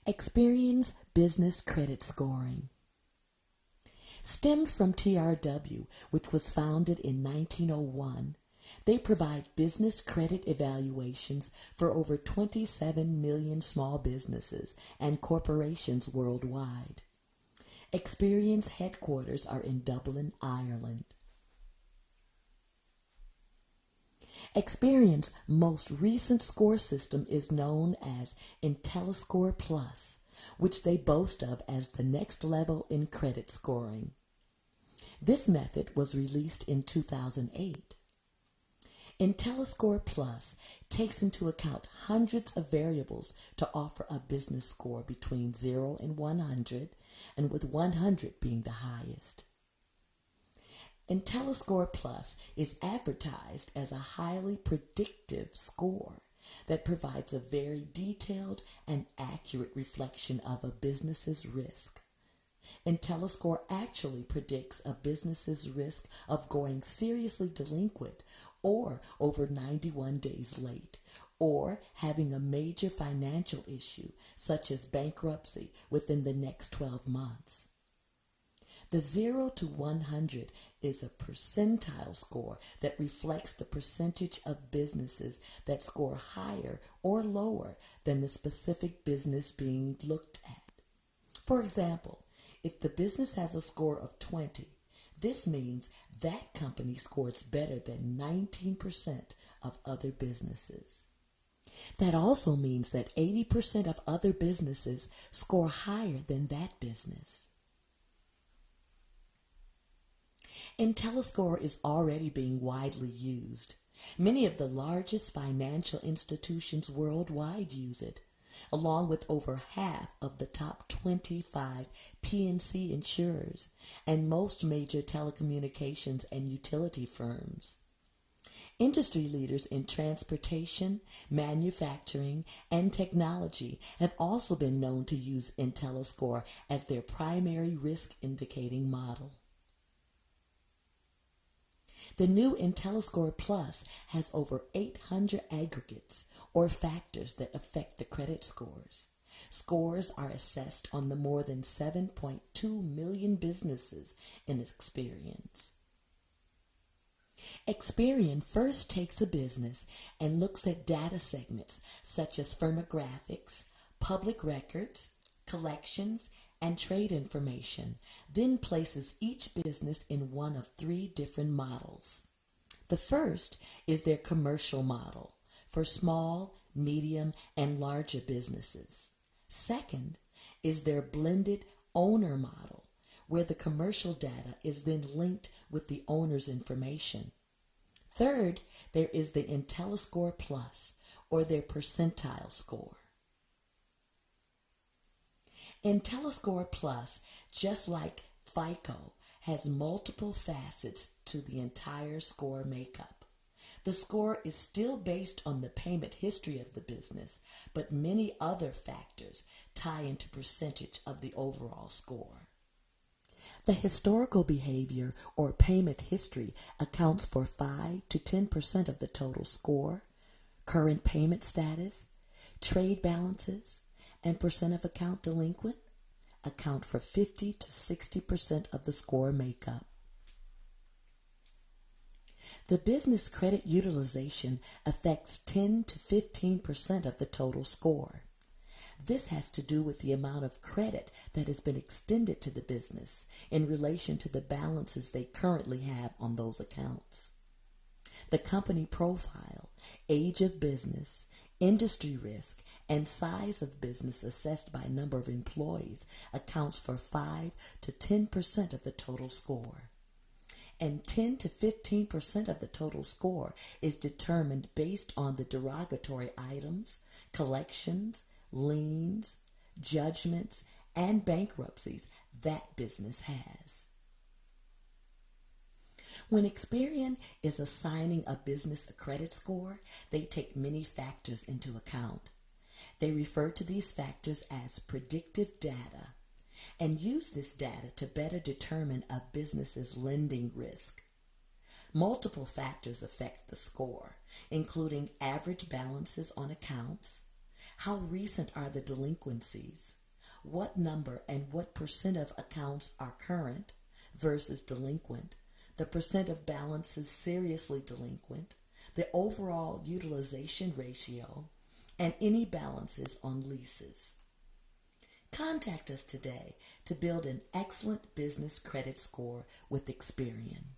Experians business credit scoring. Stemmed from TRW, which was founded in 1901, they provide business credit evaluations for over 27 million small businesses and corporations worldwide. Experians headquarters are in Dublin, Ireland. Experians' most recent score system is known as IntelliScore Plus, which they boast of as the next level in credit scoring. This method was released in 2008. IntelliScore Plus takes into account hundreds of variables to offer a business score between 0 and 100, and with 100 being the highest. IntelliScore Plus is advertised as a highly predictive score that provides a very detailed and accurate reflection of a business's risk. IntelliScore actually predicts a business's risk of going seriously delinquent or over 91 days late, or having a major financial issue such as bankruptcy within the next 12 months. The 0 to 100 is a percentile score that reflects the percentage of businesses that score higher or lower than the specific business being looked at. For example, if the business has a score of 20, this means that company scores better than 19% of other businesses. That also means that 80% of other businesses score higher than that business. IntelliScore is already being widely used. Many of the largest financial institutions worldwide use it, along with over half of the top 25 P&C insurers and most major telecommunications and utility firms. Industry leaders in transportation, manufacturing, and technology have also been known to use IntelliScore as their primary risk indicating model. The new IntelliScore Plus has over 800 aggregates or factors that affect the credit scores. Scores are assessed on the more than 7.2 million businesses in Experians. Experian first takes a business and looks at data segments such as firmographics, public records, collections, and trade information, then places each business in one of 3 different models. The first is their commercial model for small, medium, and larger businesses. Second is their blended owner model, where the commercial data is then linked with the owner's information. Third, there is the IntelliScore Plus, or their percentile score. IntelliScore Plus, just like FICO, has multiple facets to the entire score makeup. The score is still based on the payment history of the business, but many other factors tie into percentage of the overall score. The historical behavior or payment history accounts for 5 to 10% of the total score. Current payment status, trade balances, and percent of account delinquent account for 50 to 60% of the score makeup. The business credit utilization affects 10 to 15% of the total score. This has to do with the amount of credit that has been extended to the business in relation to the balances they currently have on those accounts. The company profile, age of business, industry risk, and size of business assessed by number of employees accounts for 5 to 10% of the total score. And 10 to 15% of the total score is determined based on the derogatory items, collections, liens, judgments, and bankruptcies that business has. When Experian is assigning a business a credit score, they take many factors into account. They refer to these factors as predictive data and use this data to better determine a business's lending risk. Multiple factors affect the score, including average balances on accounts, How recent are the delinquencies? What number and what percent of accounts are current versus delinquent? The percent of balances seriously delinquent, the overall utilization ratio, and any balances on leases. Contact us today to build an excellent business credit score with Experian.